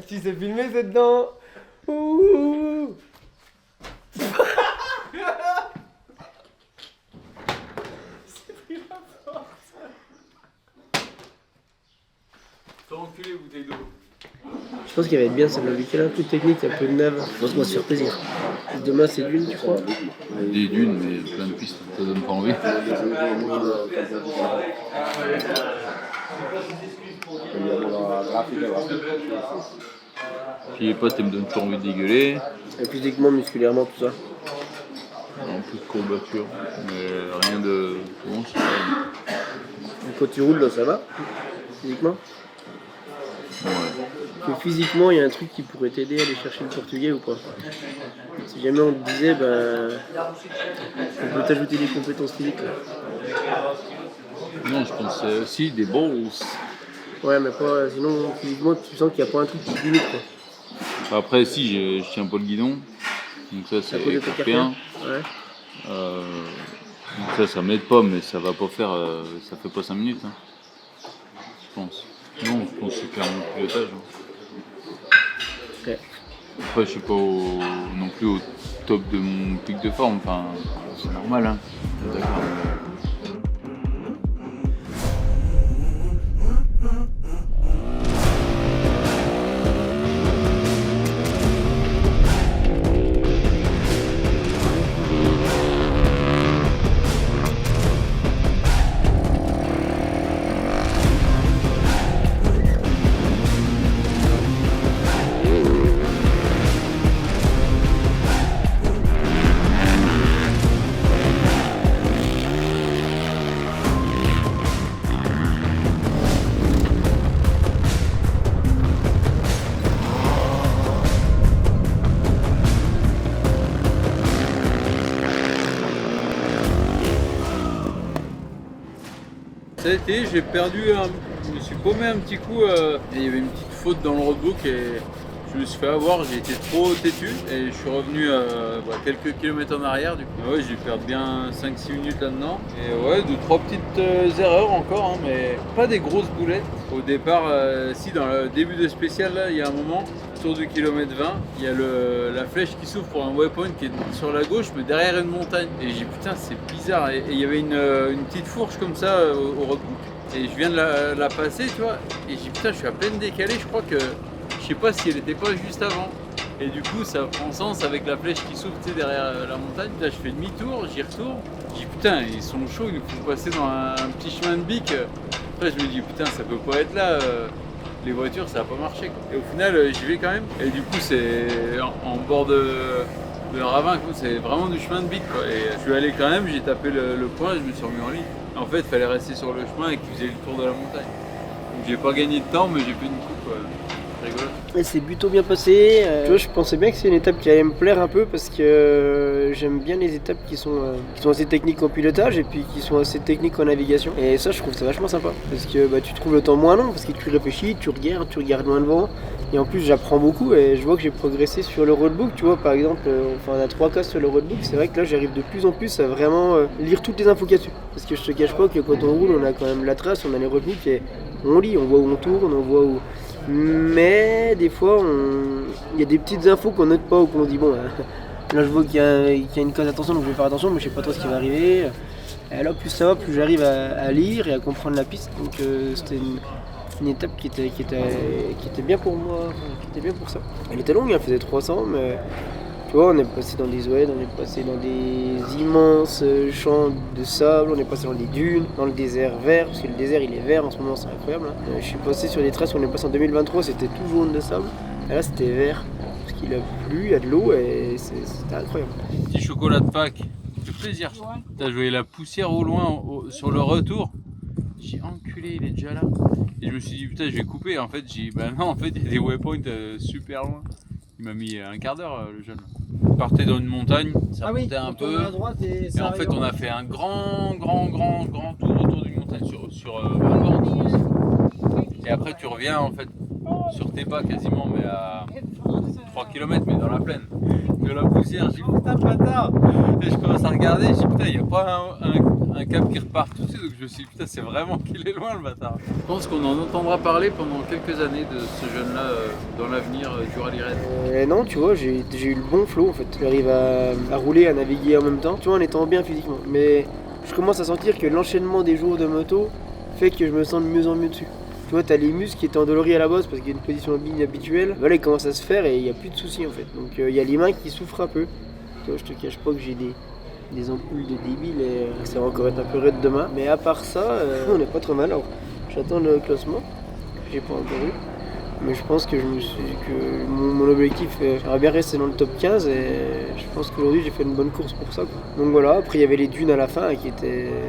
Tu sais filmer c'est dedans. Ouh. T'as enculé, bouteille d'eau. Je pense qu'il va être bien celle-là, vu qu'elle a un peu de technique, un peu de nav. Je pense qu'on va se faire plaisir. Demain c'est l'une, tu crois? Des dunes, mais plein de pistes, ça donne pas envie. Puis les potes, ils me donnent toujours envie de dégueuler. Et physiquement, musculairement, tout ça. Un peu de courbature, mais rien de. Bon, c'est pas. Quand tu roules, là, ça va? Physiquement? Ouais. Que physiquement, il y a un truc qui pourrait t'aider à aller chercher le portugais ou pas? Si jamais on te disait, on peut t'ajouter des compétences physiques. Là. Non, je pense aussi des balls. Ouais, mais pas. Sinon, physiquement, tu sens qu'il n'y a pas un truc qui te limite, quoi. Après, si, je tiens pas le guidon. Donc ça, c'est bien. Ouais. Donc ça m'aide pas, mais ça va pas faire. Ça fait pas 5 minutes. Hein. Je pense. Non, je pense que c'est clairement le pilotage. Hein. Ok. Après, je suis pas non plus au top de mon pic de forme. Enfin, c'est normal. Hein. D'accord. Ça a été, j'ai perdu, je me suis paumé un petit coup, il y avait une petite faute dans le roadbook et je me suis fait avoir, j'ai été trop têtu et je suis revenu quelques kilomètres en arrière du coup. Ouais, j'ai perdu bien 5-6 minutes là-dedans et ouais, 2-3 petites erreurs encore, hein, mais pas des grosses boulettes. Au départ, si dans le début de spécial là, il y a un moment, autour du kilomètre 20, il y a la flèche qui s'ouvre pour un waypoint qui est sur la gauche mais derrière une montagne. Et j'ai dit putain c'est bizarre. Et il y avait une petite fourche comme ça au roadbook. Et je viens de la passer, tu vois. Et j'ai dit putain je suis à peine décalé, je crois que je sais pas si elle était pas juste avant. Et du coup ça prend sens avec la flèche qui s'ouvre derrière la montagne. Là je fais demi-tour, j'y retourne. Je dis putain ils sont chauds, ils nous font passer dans un petit chemin de bique. Après je me dis putain ça peut pas être là. Les voitures ça va pas marcher quoi. Et au final j'y vais quand même et du coup c'est en bord de ravin, c'est vraiment du chemin de bique quoi. Et je suis allé quand même, j'ai tapé le point et je me suis remis en ligne. En fait il fallait rester sur le chemin et qu'il faisait le tour de la montagne. Donc j'ai pas gagné de temps mais j'ai fait une coupe rigolote. Et c'est plutôt bien passé. Tu vois, je pensais bien que c'est une étape qui allait me plaire un peu parce que j'aime bien les étapes qui sont assez techniques en pilotage et puis qui sont assez techniques en navigation. Et ça, je trouve ça vachement sympa parce que tu trouves le temps moins long parce que tu réfléchis, tu regardes loin devant. Et en plus, j'apprends beaucoup et je vois que j'ai progressé sur le roadbook. Tu vois, par exemple, on a 3 cas sur le roadbook. C'est vrai que là, j'arrive de plus en plus à vraiment lire toutes les infos qu'il y a dessus. Parce que je te cache pas que quand on roule, on a quand même la trace, on a les roadbooks et on lit, on voit où on tourne, on voit où. Mais des fois, il y a des petites infos qu'on note pas ou qu'on dit bon, là je vois qu'il y a une case d'attention donc je vais faire attention, mais je sais pas trop ce qui va arriver. Et là, plus ça va, plus j'arrive à lire et à comprendre la piste. Donc c'était une étape qui était bien pour moi, qui était bien pour ça. Elle était longue, elle faisait 300, mais tu vois, on est passé dans des oueds, on est passé dans des immenses champs de sable, on est passé dans des dunes, dans le désert vert, parce que le désert il est vert en ce moment, c'est incroyable. Hein. Je suis passé sur des traces où on est passé en 2023, c'était tout jaune de sable, et là c'était vert, parce qu'il a plu, il y a de l'eau, et c'était incroyable. Petit chocolat de Pâques, ça fait plaisir. T'as joué la poussière au loin sur le retour. J'ai enculé, il est déjà là. Et je me suis dit putain je vais couper, en fait j'ai dit bah non en fait il y a des waypoints super loin. Il m'a mis un quart d'heure le jeune. On partait dans une montagne, ça montait un peu. Et en fait on a fait un grand tour autour d'une montagne sur 20 bornes. Et après tu reviens en fait sur tes pas quasiment mais à 3 km, mais dans la plaine. De la poussière, j'ai dit putain, bâtard. Et je commence à regarder, je dis putain, il n'y a pas un cap qui repart tout de suite. Donc je me suis dit putain, c'est vraiment qu'il est loin le bâtard. Je pense qu'on en entendra parler pendant quelques années de ce jeune-là dans l'avenir du rallye raid. Non, tu vois, j'ai eu le bon flow en fait. J'arrive à rouler, à naviguer en même temps, tu vois, en étant bien physiquement. Mais je commence à sentir que l'enchaînement des jours de moto fait que je me sens de mieux en mieux dessus. Tu vois, t'as les muscles qui étaient endoloris à la bosse parce qu'il y a une position habituelle. Voilà, ils commencent à se faire et il n'y a plus de soucis en fait. Donc il y a les mains qui souffrent un peu. Tu vois, je te cache pas que j'ai des ampoules de débile et ça va encore être un peu raide demain. Mais à part ça, on n'est pas trop mal. Alors, j'attends le classement, que j'ai pas encore eu. Mais je pense que mon objectif, j'aimerais bien rester dans le top 15 et je pense qu'aujourd'hui j'ai fait une bonne course pour ça, quoi. Donc voilà, après il y avait les dunes à la fin qui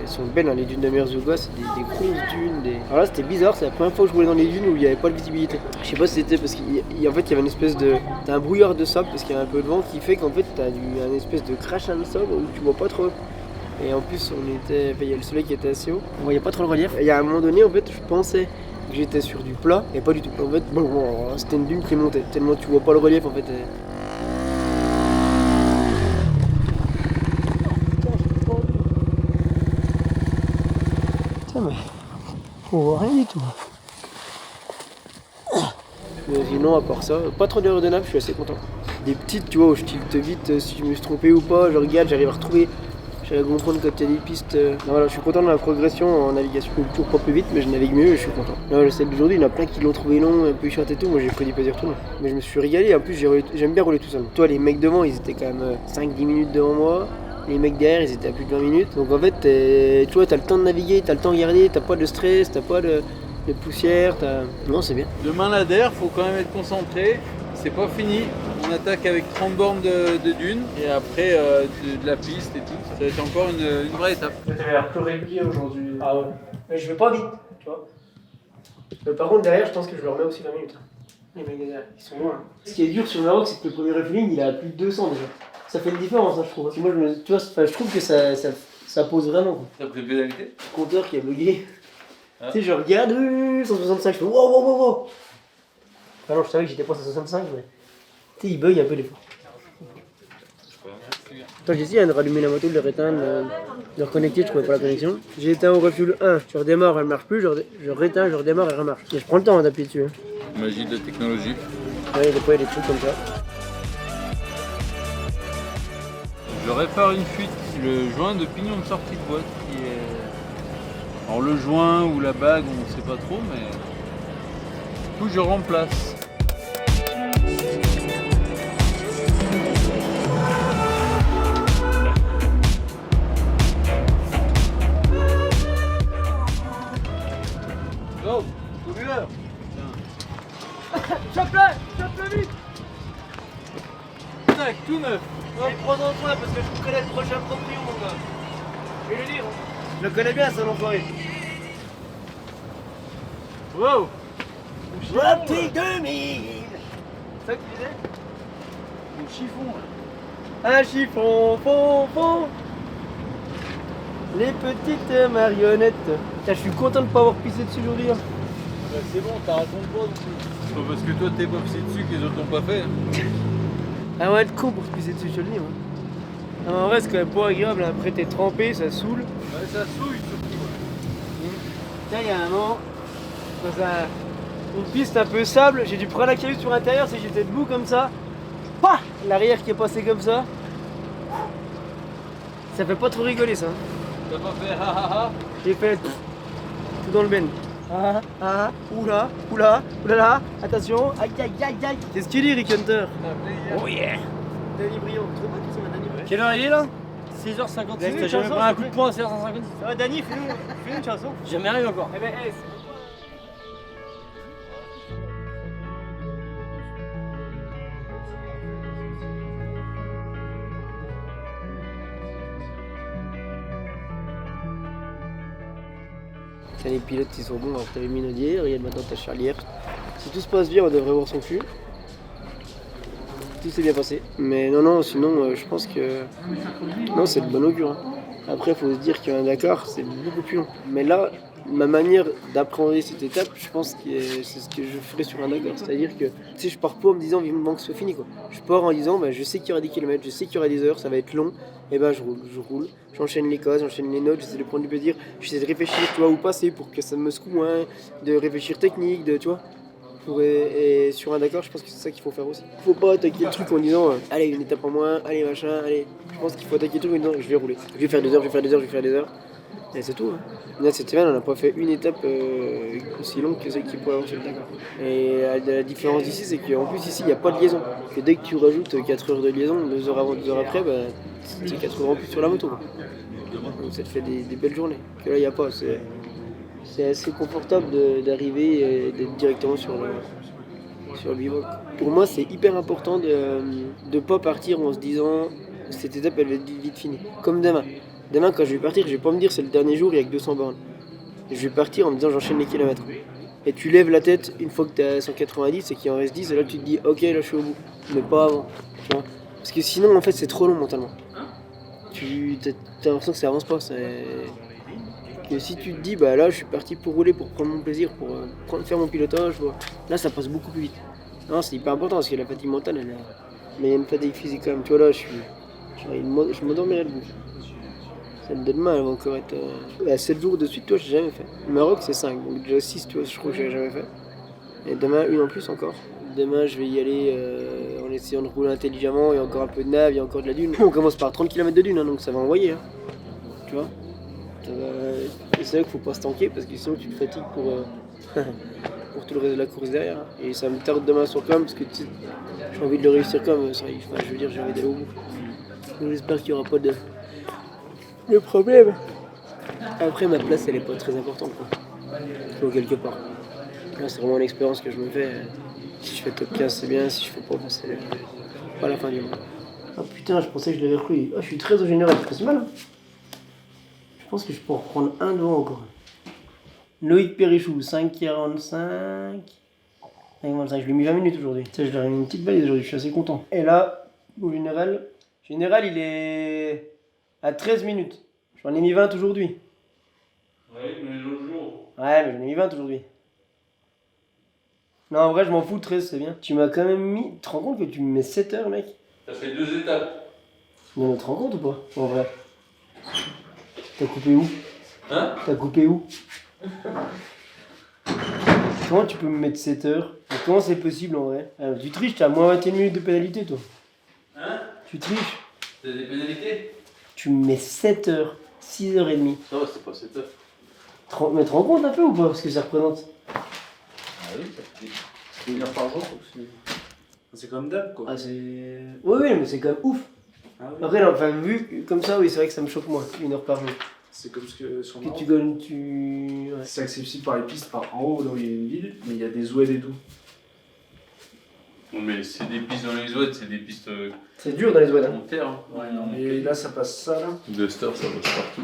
sont belles, hein, les dunes de Merzouga, c'est des grosses dunes. Alors là c'était bizarre, c'est la première fois que je roulais dans les dunes où il n'y avait pas de visibilité. Je sais pas si c'était parce qu'en fait il y avait une espèce t'as un brouillard de sable parce qu'il y a un peu de vent qui fait qu'en fait t'as un espèce de crash de sable où tu vois pas trop. Et en plus il y a le soleil qui était assez haut, on voyait pas trop le relief. Et il y a un moment donné en fait je pensais que j'étais sur du plat et pas du tout. En fait, c'était une dune qui montait, tellement tu vois pas le relief en fait. Putain, mais on voit rien du tout. Mais sinon, à part ça, pas trop d'erreurs de nappe, je suis assez content. Des petites, tu vois, où je tilte vite si je me suis trompé ou pas, je regarde, j'arrive à retrouver. J'arrive à comprendre quand il y a des pistes. Non, voilà, je suis content de la progression en navigation. Je cours pas plus vite, mais je navigue mieux et je suis content. Là, celle d'aujourd'hui, il y en a plein qui l'ont trouvé long, un peu chiant et tout. Moi, j'ai pris du plaisir tout le long. Mais je me suis régalé. En plus, j'aime bien rouler tout seul. Toi, les mecs devant, ils étaient quand même 5-10 minutes devant moi. Les mecs derrière, ils étaient à plus de 20 minutes. Donc en fait, tu vois, t'as le temps de naviguer, t'as le temps de regarder, t'as pas de stress, t'as pas de poussière. Non, c'est bien. Demain, l'Ader, faut quand même être concentré. C'est pas fini. On attaque avec 30 bornes de dunes et après de la piste et tout. Ça va être encore une vraie étape. Ça avait l'air plus régulier aujourd'hui. Ah ouais. Mais je vais pas vite, tu vois. Mais par contre, derrière, je pense que je leur mets aussi 20 minutes. Les mecs derrière, ils sont loin. Ce qui est dur sur le Maroc, c'est que le premier refueling, il est à plus de 200 déjà. Ça fait une différence, hein, je trouve. Parce que moi, tu vois, je trouve que ça pose vraiment. Quoi. T'as pris le pénalité ? Le compteur qui a bugué. Ah. Tu sais, je regarde, 165, je fais wow. Enfin non, je savais que j'étais pas à 165, mais. Tu sais, il bug un peu des fois. Attends, j'ai essayé de rallumer la moto, de le réteindre, de reconnecter, je trouvais pas la connexion. J'ai éteint au refuel 1, je redémarre, elle marche plus, je réteins, je redémarre, elle remarche. Et je prends le temps d'appuyer dessus. Hein. Magie de la technologie. Ouais, des fois il y a des trucs comme ça. Je répare une fuite, le joint de pignon de sortie de boîte qui est... Alors le joint ou la bague, on ne sait pas trop, mais... Du coup je remplace. Oh, pollueur. Chope-le vite. Tac, tout neuf. Prends-en soin parce que je connais le prochain proprio, mon gars. Je vais le dire. Je le connais bien, ça, l'enfoiré. Wow. Petit 2000. C'est ça que tu disais? Un chiffon. Un chiffon, fond. Les petites marionnettes. Putain, je suis content de ne pas avoir pissé dessus aujourd'hui. Hein. Bah, c'est bon, t'as raison de toi aussi. C'est pas parce que toi t'es pas pissé dessus que les autres l'ont pas fait. Ah ouais, être con pour se pisser dessus, je te le dis. Hein. Non, en vrai, c'est quand même pas agréable. Hein. Après, t'es trempé, ça saoule. Ouais, ça souille surtout. Tiens, il y a un moment, dans une piste un peu sable, j'ai dû prendre la cavite sur l'intérieur, si j'étais debout comme ça. Pah, l'arrière qui est passé comme ça. Ça fait pas trop rigoler ça. T'as pas fait ha ha ha? J'ai fait tout dans le ben. Oulala, attention, aïe. C'est ce qu'il dit, Rick Hunter. Oh yeah. Danny Briand, tu trouves pas qu'il ressemble à Danny Briand? Quelle heure il est là? 6h56, t'as jamais pris un coup de poing à 6h56? Ah, Danny, fais-nous une chanson. Jamais arrivé encore. Eh ben, les pilotes ils sont bons, alors t'avais Minaudier, regarde maintenant t'as Charlière. Si tout se passe bien, on devrait voir son cul. Tout s'est bien passé. Mais non, sinon je pense que... Non, c'est de bon augure. Hein. Après, il faut se dire qu'un Dakar, c'est beaucoup plus long. Mais là, Ma manière d'appréhender cette étape, je pense que c'est ce que je ferai sur un Dakar. C'est-à-dire que je pars pas en me disant vivement que ce soit fini, quoi. Je pars en disant je sais qu'il y aura des kilomètres, je sais qu'il y aura des heures, ça va être long, et je roule, j'enchaîne les causes, j'enchaîne les notes, j'essaie de prendre du plaisir, j'essaie de réfléchir, tu vois, où passer pour que ça me secoue moins, de réfléchir technique, tu vois. Et sur un Dakar, je pense que c'est ça qu'il faut faire aussi. Faut pas attaquer le truc en disant allez, une étape en moins, allez, machin, allez. Je pense qu'il faut attaquer le truc en disant je vais rouler. Je vais faire 2 heures, je vais faire 2 heures, je vais faire des heures. Et c'est tout. Là, cette semaine, on n'a pas fait une étape aussi longue que celle qu'il pourrait avoir sur le Dakar. Et la différence d'ici, c'est qu'en plus, ici, il n'y a pas de liaison. Que dès que tu rajoutes 4 heures de liaison, 2 heures avant, 2 heures après, c'est 4 heures en plus sur la moto. Quoi. Donc ça te fait des belles journées. Que là, il n'y a pas. C'est assez confortable d'arriver et d'être directement sur le bivouac. Pour moi, c'est hyper important de ne pas partir en se disant cette étape, elle va être vite finie. Comme demain. Demain, quand je vais partir, je vais pas me dire c'est le dernier jour, il y a que 200 bornes. Je vais partir en me disant j'enchaîne les kilomètres. Et tu lèves la tête une fois que tu es à 190 et qu'il en reste 10, et là tu te dis ok, là je suis au bout. Mais pas avant. Tu vois. Parce que sinon, en fait, c'est trop long mentalement. Tu as l'impression que ça avance pas. Que si tu te dis là je suis parti pour rouler, pour prendre mon plaisir, pour faire mon pilotage, là ça passe beaucoup plus vite. Non, c'est hyper important parce que la fatigue mentale, mais il y a une fatigue physique quand même. Tu vois là, je m'endormirai debout. Celle de demain, elle va encore être 7 jours de suite, toi j'ai jamais fait. Le Maroc c'est 5, donc déjà 6, tu vois, je crois que j'ai jamais fait. Et demain, une en plus encore. Demain, je vais y aller en essayant de rouler intelligemment, il y a encore un peu de nave, il y a encore de la dune. On commence par 30 km de dune, donc ça va envoyer. Tu vois. Et c'est là qu'il faut pas se tanker parce que sinon tu te fatigues pour tout le reste de la course derrière. Et ça me tarde demain sur quand même parce que j'ai envie de le réussir quand même. Je veux dire, j'ai envie d'aller au bout. Donc j'espère qu'il n'y aura pas de problème. Après, ma place elle est pas très importante, quoi. Ou quelque part. Là, c'est vraiment l'expérience que je me fais. Si je fais top 15, c'est bien. Si je fais pas, c'est pas la fin du monde. Oh putain, je pensais que je l'avais repris. Oh, je suis très au général, je fais mal. Hein. Je pense que je peux en reprendre un devant encore. Loïc Périchou, 5,45. 5,25. Je lui ai mis 20 minutes aujourd'hui. Je leur ai mis une petite valise aujourd'hui, je suis assez content. Et là, au général, il est à 13 minutes. J'en ai mis 20 aujourd'hui. Ouais, mais les autres jours. Ouais, mais j'en ai mis 20 aujourd'hui. Non, en vrai, je m'en fous, 13, c'est bien. Tu m'as quand même mis. Tu te rends compte que tu me mets 7 heures, mec? Ça fait 2 étapes. Non, tu te rends compte ou pas? En vrai. T'as coupé où? Hein? T'as coupé où? Comment tu peux me mettre 7 heures? Comment c'est possible en vrai? Tu triches, t'as moins 21 minutes de pénalité, toi. Hein? Tu triches. T'as des pénalités? Tu me mets 7 heures, 6h30. Non, c'est pas 7 heures. Mais tu te rends compte un peu ou pas ce que ça représente? Ah oui, ça fait 1 heure par jour. C'est comme d'hab, quoi. Ah, c'est. Oui, mais c'est quand même ouf. Ah oui. Après, non, enfin, vu comme ça, oui, c'est vrai que ça me choque moins, 1 heure par jour. C'est comme ce que sur Que Maroc. tu gagnes, tu. Ouais. C'est accessible par les pistes, par en haut, là où il y a une ville, mais il y a des oueds et tout. Non, mais c'est des pistes dans les oueds, c'est des pistes C'est dur dans les oueds, hein. en terre. Hein. Ouais, non, mais là ça passe ça là. Duster, ça passe partout.